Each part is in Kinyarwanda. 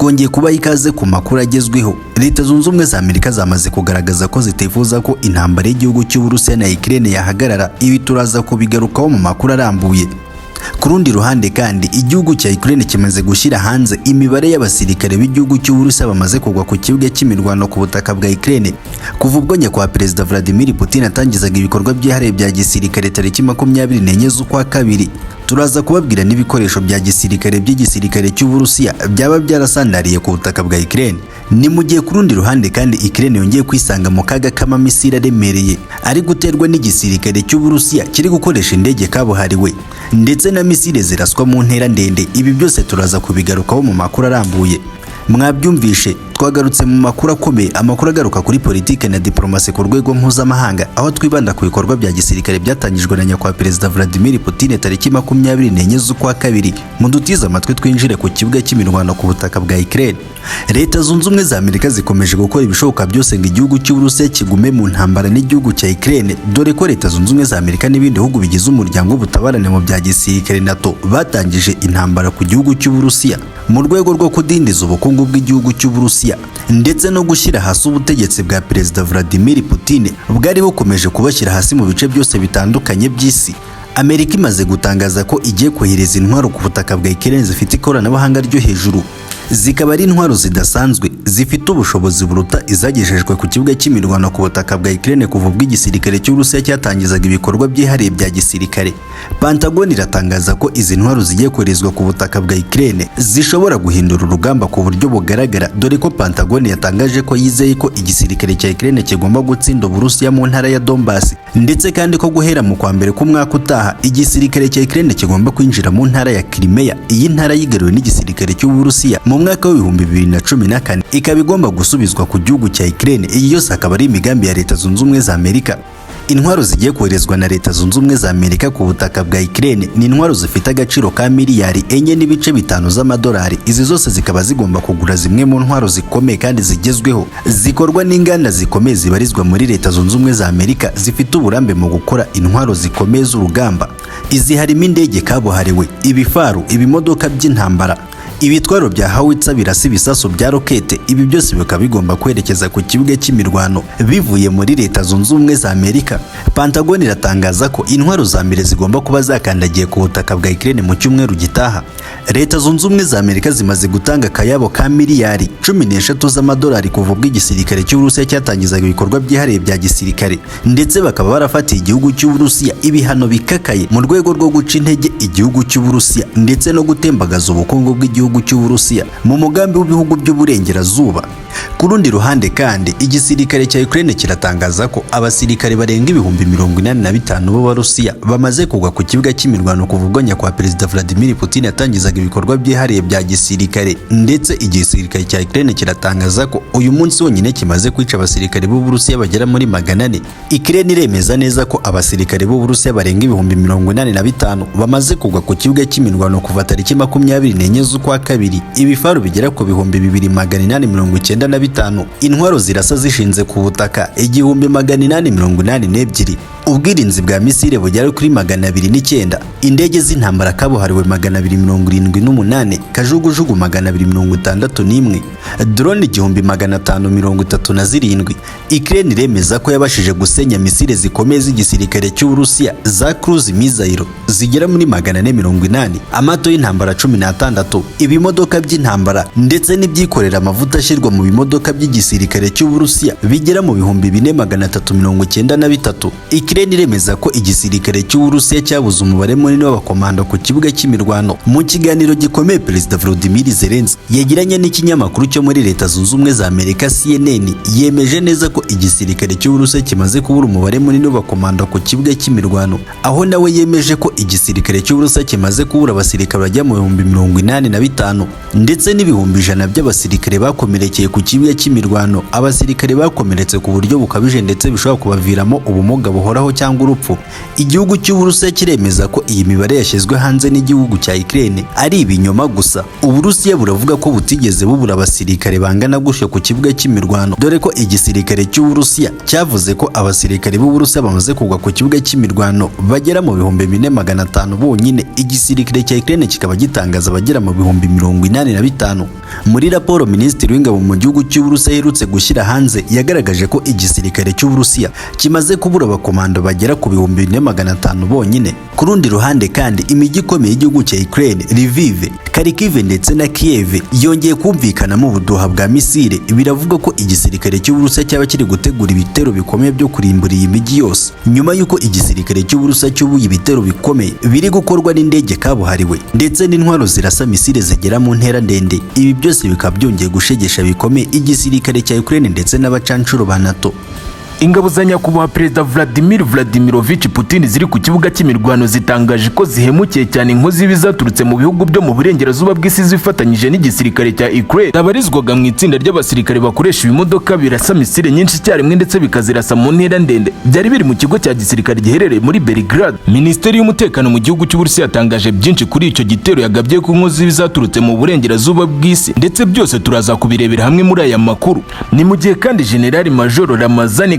twongeye kubaha ikaze ku makuru agezweho. Leta Zunze Ubumwe za Amerika zamaze kugaragaza ko zitifuza ko intambara y'igihugu cy'Uburusiya na Ukraine yahagarara. Ibi turaza kubigarukaho mu makuru arambuye. Ku rundi ruhande kandi igihugu cya Ukraine kimaze gushyira hanze imibare y'abasirikare b'igihugu cy'Uburusiya bamaze kugwa ku kibuga cy'imirwano ku butaka bwa Ukraine kuva ubwo nyakubahwa Perezida Vladimir Putin atangizaga ibikorwa byihariye bya gisirikare tariki 24 z'ukwa kabiri. Turaza kubabwira n'ibikoresho bya gisirikare by'igisirikare cy'Uburusiya byaba byarasandariye ku butaka bwa Ukraine. Ni mu gihe ku rundi ruhande kandi Ukraine yongeye kwisanga mu kaga k'amamisiri aremereye ari guterwa n'igisirikare cy'Uburusiya kiri gukoresha indege kabuhariwe ndetse na misile ziraswa mu ntera ndende. Ibi byose turaza kubigarukaho mu makuru arambuye. Mwabyumvishe, twagarutse mu makuru akomeye, amakuru agaruka kuri politike na diplomasi ku rwego mpuzamahanga, aho twibanda ku bikorwa bya gisirikare byatangijwe na nyakubahwa Perezida Vladimir Putin tariki 24 z'ukwa kabiri. Mudutiza amatwi twinjire ku kibuga cy'imirwano ku butaka bwa Ukraine. Leta Zunze Ubumwe za Amerika zikomeje gukora ibishoboka byose ngo igihugu cy'Uburusiya kigume mu ntambara n'igihugu cya Ukraine, dore ko Leta Zunze Ubumwe za Amerika n'ibindi bihugu bigize umuryango w'ubutabarane mu bya gisirikare NATO batangije intambara ku gihugu cy'Uburusiya mu rwego rwo kudindiza ubukungu bw'igihugu cy'Uburusiya ndetse no gushyira hasi ubutegetsi bwa Perezida Vladimir Putin bwari bukomeje kubashyira hasi mu bice byose bitandukanye by'isi. Amerika imaze gutangaza ko igiye kohereza intwaro ku butaka bwa Ukraine zifite ikoranabuhanga ryo hejuru, zikaba ari intwaro zidasanzwe zifite ubushobozi buruta izagejejwe ku kibuga cy'imirwano ku butaka bwa Ukraine kuva ubwo igisirikare cy'Uburusiya cyatangizaga ibikorwa byihariye bya gisirikare. Pentagon iratangaza ko izi ntwaro zigiye koherezwa ku butaka bwa Ukraine zishobora guhindura urugamba ku buryo bugaragara, dore ko Pentagon yatangaje ko yizeye ko igisirikare cya Ukraine kigomba gutsinda Uburusiya mu ntara ya Donbass, ndetse kandi ko guhera mu kwa mbere k'umwaka utaha igisirikare cya Ukraine kigomba kwinjira mu ntara ya Crimea. Iyi ntara yigaruwe n'igisirikare cy'Uburusiya mu mwaka wa 2014 ikaba igomba gusubizwa ku gihugu cya Ukraine. Iyi yose akaba ari imigambi ya Leta Zunze Ubumwe za Amerika. Intwaro zigiye koherezwa na Leta Zunze Ubumwe za Amerika ku butaka bwa Ukraine ni intwaro zifite agaciro ka miliyari 4.5 z'amadolari. Izi zose zikaba zigomba kugura zimwe mu ntwaro zikomeye kandi zigezweho zikorwa n'inganda zikomeye zibarizwa muri Leta Zunze Ubumwe za Amerika zifite uburambe mu gukora intwaro zikomeye z'urugamba. Izi harimo indege kabuhariwe, ibifaru, ibimodoka by'intambara, ibitwaro bya hawitsa birasa ibisasu bya rokete. Ibi byose bikaba bigomba kwerekeza ku kibuga cy'imirwano bivuye muri Leta Zunze Ubumwe za Amerika. Pentagon iratangaza ko intwaro za mbere zigomba kuba zakandagiye ku butaka bwa Ukraine mu cyumweru gitaha. Leta Zunze Ubumwe za Amerika zimaze gutanga akayabo ka miliyari 13 z'amadolari kuva ubwo igisirikare cy'Uburusiya cyatangizaga ibikorwa byihariye bya gisirikare, ndetse bakaba barafatiye igihugu cy'Uburusiya ibihano bikakaye mu rwego rwo guca intege igihugu cy'Uburusiya ndetse no gutembagaza ubukungu bw'igihugu cy'Uburusiya mu mugambi w'ibihugu by'uburengerazuba. Ku rundi ruhande kandi igisirikare cya Ukraine kiratangaza ko abasirikare barenga 85,000 b'Abarusiya bamaze kugwa ku kibuga cy'imirwano kuva ubwo nyakubahwa Perezida Vladimir Putin yatangizaga ibikorwa byihariye bya gisirikare, ndetse igisirikare cya Ukraine kiratangaza ko uyu munsi wonyine kimaze kwica abasirikare b'Uburusiya bagera muri 400. Ukraine iremeza neza ko abasirikare b'Uburusiya barenga 85,000 bamaze kugwa ku kibuga cy'imirwano kuva tariki 24 z'ukwa kabiri. Ibifaru bigera ku 2,895, intwaro zirasa zishinze ku butaka 1,882, ubwirinzi bwa misile bugera kuri 209, indege z'intambara kabuhariwe 278, kajugujugu 261, drone 1537. Ukraine iremeza ko yabashije gusenya misile zikomeye z'igisirikare cy'Uburusiya za cruise missile zigera muri 480, amato y'intambara 16, ibimodoka by'intambara ndetse n'ibyikorera amavuta ashyirwa mu bimodoka by'igisirikare cy'Uburusiya bigera mu 4,393. Ukraine iremeza ko igisirikare cy'Uburusiya cyabuze umubare munini w'abakomando ku kibuga cy'imirwano. Mu kiganiro gikomeye Perezida Volodymyr Zelensky yagiranye n'ikinyamakuru cyo muri Leta Zunze Ubumwe za Amerika CNN, yemeje neza ko igisirikare cy'Uburusiya kimaze kubura umubare munini w'abakomando ku kibuga cy'imirwano, aho nawe yemeje ko igisirikare cy'Uburusiya kimaze kubura abasirikare bajya mu 85,000 ndetse n'ibihumbi 100 by'abasirikare bakomerekeye ku kibuga cy'imirwano. Abasirikare bakomeretse ku buryo bukabije ndetse bishobora kubaviramo ubumuga buhora kugeraho cyangwa urupfu. Igihugu cy'Uburusiya kiremeza ko iyi mibare yashyizwe hanze n'igihugu cya Ukraine ari ibinyoma gusa. Uburusiya buravuga ko butigeze bubura abasirikare bangana gutyo ku kibuga cy'imirwano, dore ko igisirikare cy'Uburusiya cyavuze ko abasirikare b'Uburusiya bamaze kugwa ku kibuga cy'imirwano bagera mu 4500 bonyine. Igisirikare cya Ukraine kikaba gitangaza bagera mu 85,000. Muri raporo Minisitiri w'Ingabo mu gihugu cy'Uburusiya yerutse gushyira hanze yagaragaje ko igisirikare cy'Uburusiya kimaze kubura abakomando bagera ku 4500 bonyine. Ku rundi ruhande kandi imijyi ikomeye y'igihugu cya Ukraine, Lviv, Kharkiv ndetse na Kiev yongeye kumvikana mu buduha bwa misile. Biravuga ko igisirikare cy'Uburusiya cyaba kiri gutegura ibitero bikomeye byo kurimbura iyi mijyi yose, nyuma y'uko igisirikare cy'Uburusiya cyubuye ibitero bikomeye biri gukorwa n'indege kabuhariwe ndetse n'intwaro zirasa misile zigera mu ntera ndende. Ibi byose bikaba byongeye gushegesha bikomeye igisirikare cya Ukraine ndetse n'abacancuro ba NATO. Ingabo za nyakubahwa Perezida Vladimirovich Putin ziri ku kibuga cy'imirwano zitangaje ko zihemukiye cyane inkozi bizaturutse mu bihugu byo mu burengerazuba bw'isi zifatanyije n'igisirikare cya Ukraine. Zabarizwaga mu itsinda ry'abasirikare bakoresha ibimodoka birasa misile nyinshi cyarimwe ndetse bikazirasa mu ntera ndende. Byari biri mu kigo cya gisirikare giherereye muri Belgrade. Minisiteri y'umutekano mu gihugu cy'Uburusiya yatangaje byinshi kuri icyo gitero yagabye ku nkozi bizaturutse mu burengerazuba bw'isi, ndetse byose turaza kubirebera hamwe muri aya makuru. Ni mu gihe kandi General Major Ramazani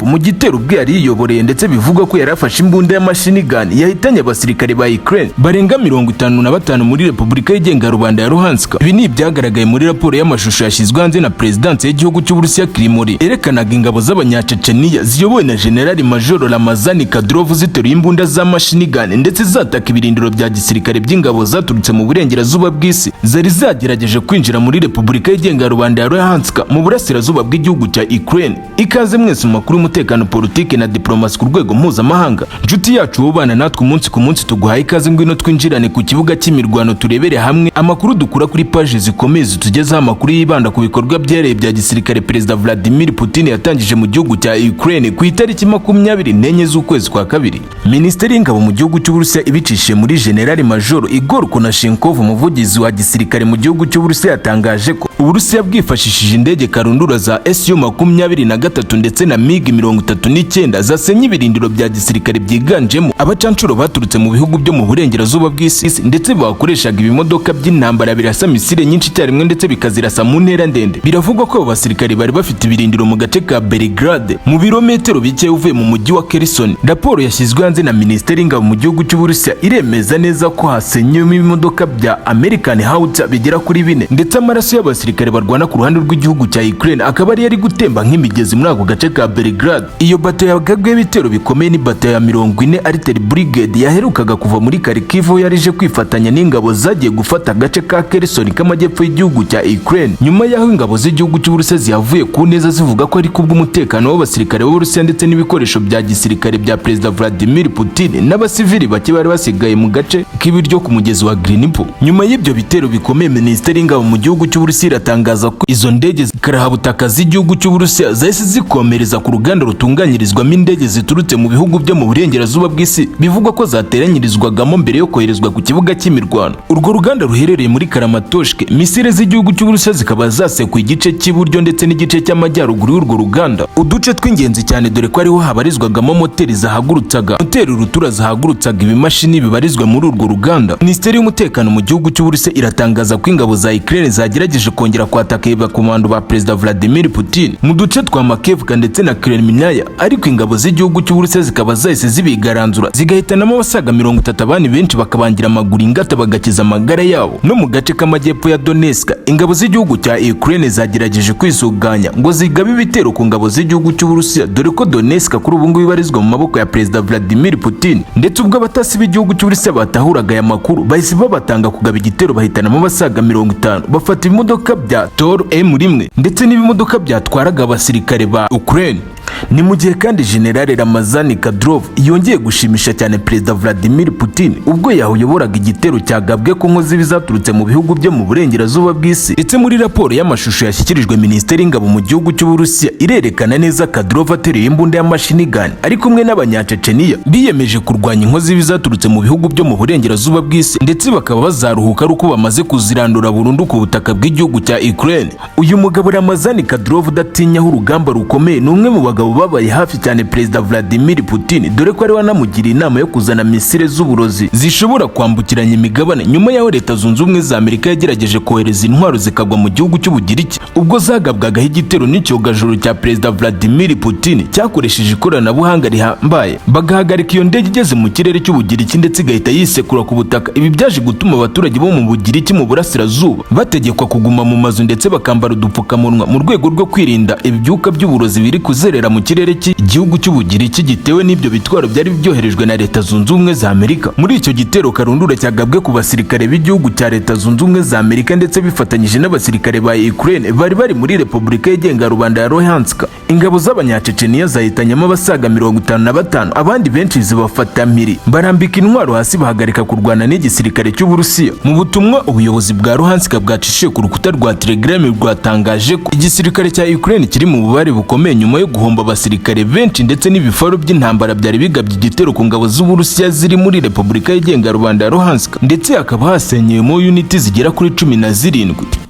mu gitero ubwe yari yiyoboreye ndetse bivugwa ko yari afashe imbunda ya machine gun yahitanye abasirikare ba Ukraine barenga 55 muri Repubulika yigenga Rwanda ya Luhansk. Ibi ni ibyagaragaye muri raporo y'amashusho yashyizwe hanze na Presidence y'igihugu cy'Uburusiya Kremlin yerekanaga ingabo z'abanyaceceniya ziyobowe na General Major Ramazani Kadyrov ziteruye imbunda za machine gun ndetse zataka ibirindiro bya gisirikare by'ingabo zaturutse mu burengerazuba bw'isi zari zagerageje kwinjira muri Repubulika yigenga Rwanda ya Luhansk mu burasirazuba bw'igihugu cya Ukraine. Ikaze mwese makuru umutekano, politiki na diplomasi ku rwego mpuzamahanga. Nshuti yacu ubana natwe umunsi ku munsi, tuguhaye ikaze ngwino twinjirane ku kibuga cy'imirwano turebere hamwe amakuru dukura kuri page zikomeye zitugezaho amakuru yibanda ku bikorwa byereye bya gisirikare Perezida Vladimir Putin yatangije mu gihugu cya Ukraine ku itariki 24 z'ukwezi kwa kabiri. Minisiteri y'Ingabo mu gihugu cy'Uburusiya ibicishije muri General Major Igor Konashenkov, umuvugizi wa gisirikare mu gihugu cy'Uburusiya, yatangaje ko Uburusiya bwifashishije indege karundura za Su-23 ndetse na MiG-39 zasenye ibirindiro bya gisirikare byiganjemo abacancuro baturutse mu bihugu byo mu burengerazuba bw'isi ndetse bakoreshaga ibimodoka by'intambara birasa misile nyinshi cyarimwe ndetse bikazirasa mu ntera ndende. Biravugwa ko abasirikare bari bafite ibirindiro mu gace ka Belgrade mu birometero bike uvuye mu mujyi wa Kherson. Raporo yashyizwe hanze na Minisiteri y'Ingabo mu gihugu cy'Uburusiya iremeza neza ko hasenyewemo ibimodoka bya American Howitzer bigera kuri 4 ndetse amaraso y'abasirikare barwana ku ruhande rw'igihugu cya Ukraine akaba yari gutemba nk'imigezi muri ako gace ka Belgrade. Iyo bato yagabwe ibitero bikomeye ni bato ya 40 Artillery Brigade yaherukaga kuva muri Kharkiv yarije kwifatanya n'ingabo zagiye gufata agace ka Kherson k'amajyepfo y'igihugu cya Ukraine, nyuma y'aho ingabo z'igihugu cy'Uburusiya ziyavuye ku neza zivuga ko ari kubw'umutekano w'abasirikare b'Uburusiya ndetse n'ibikoresho bya gisirikare bya Perezida Vladimir Putin n'abasivili bake bari basigaye mu gace k'ibiryo ku mugezi wa Grinipo. Nyuma y'ibyo bitero bikomeye, Minisiteri y'Ingabo mu gihugu cy'Uburusiya iratangaza ko izo ndege zikarahabutaka z'igihugu cy'Uburusiya zahise zikomereza ku ruganda rutunganyirizwamo indege ziturutse mu bihugu byo mu burengerazuba bw'isi bivugwa ko zateranyirizwagamo mbere yo koherezwa ku kibuga cy'imirwano. Urwo ruganda ruherereye muri Kramatorsk. Misile z'igihugu cy'Uburusiya zikaba zasekuye igice cy'iburyo ndetse n'igice cy'amajyaruguru y'urwo ruganda, uduce tw'ingenzi cyane dore ko ariho habarizwagamo moteri zahagurutsaga rutura zahagurutsaga ibimashini bibarizwa muri urwo ruganda. Minisiteri y'Umutekano mu gihugu cy'Uburusiya iratangaza ko ingabo za Ukraine zagerageje kongera kwataka abakomando ba Perezida Vladimir Putin mu duce twa Makevka ndetse na Kremlin, ariko ingabo z'igihugu cy'Uburusiya zikaba zahise zibigaranzura zigahitanamo abasaga 30 abandi benshi bakabangira amaguru ingata bagakiza amagara yabo. No mu gace k'amajyepfo ya Donetsk, ingabo z'igihugu cya Ukraine zagerageje kwisuganya ngo zigabe ibitero ku ngabo z'igihugu cy'Uburusiya, dore ko Donetsk kuri ubu ngubu ibarizwa mu maboko ya Perezida Vladimir Putin. Ndetse ubwo abatasi b'igihugu cy'Uburusiya batahuraga aya makuru bahise babatanga kugaba igitero bahitanamo abasaga 50 bafata ibimodoka bya Tor M1 ndetse n'ibimodoka byatwaraga abasirikare ba Ukraine. Ni mu gihe kandi General Ramazani Kadyrov yongeye gushimisha cyane Perezida Vladimir Putin ubwo yayoboraga igitero cyagabwe ku nkozi bizaturutse mu bihugu byo mu burengerazuba bw'isi. Ndetse muri raporo y'amashusho yashyikirijwe Minisiteri y'Ingabo mu gihugu cy'Uburusiya irerekana neza Kadyrov ateruye imbunda ya machine gun ari kumwe n'abanyaceceniya biyemeje kurwanya inkozi bizaturutse mu bihugu byo mu burengerazuba bw'isi ndetse bakaba bazaruhuka ari uko bamaze kuzirandura burundu ku butaka bw'igihugu cya Ukraine. Uyu mugabo Ramazani Kadyrov udatinyaho urugamba rukomeye ni umwe mu bagabo babaye hafi cyane Perezida Vladimir Putin, dore ko ari wanamugiriye inama yo kuzana misile z'uburozi zishobora kwambukiranya imigabane nyuma yaho Leta Zunze Ubumwe za Amerika yagerageje kohereza intwaro zikagwa mu gihugu cy'Ubugiriki ubwo zagabwagaho igitero n'icyogajuru cya Perezida Vladimir Putin cyakoresheje ikoranabuhanga rihambaye bagahagarika iyo ndege igeze mu kirere cy'Ubugiriki ndetse igahita yisekura ku butaka. Ibi byaje gutuma abaturage bo mu Bugiriki mu burasirazuba bategekwa kuguma mu mazu ndetse bakambara udupfukamunwa mu rwego rwo kwirinda ibyuka by'uburozi biri kuzerera mu kirere cy'igihugu cy'Ubugiriki gitewe n'ibyo bitwaro byari byoherejwe na Leta Zunze Ubumwe za Amerika. Muri icyo gitero karundura cyagabwe ku basirikare b'igihugu cya Leta Zunze Ubumwe za Amerika ndetse bifatanyije n'abasirikare ba Ukraine bari muri Repubulika yigenga Rwanda ya Luhansk. Ingabo z'abanyaceceniya zahitanyemo abasaga 55, abandi benshi zibafata mpiri barambika intwaro hasi bahagarika kurwana n'igisirikare cy'Uburusiya. Mu butumwa ubuyobozi bwa Luhansk bwacishije ku rukuta rwa Telegram rwatangaje ko igisirikare cya Ukraine kiri mu bubare bukomeye nyuma yo guhomba abasirikare benshi ndetse n'ibifaro by'intambara byari bigabye igitero ku ngabo z'Uburusiya ziri muri Repubulika yigenga Rwanda ya Luhansk, ndetse hakaba hasenyewemo uniti zigera kuri 17.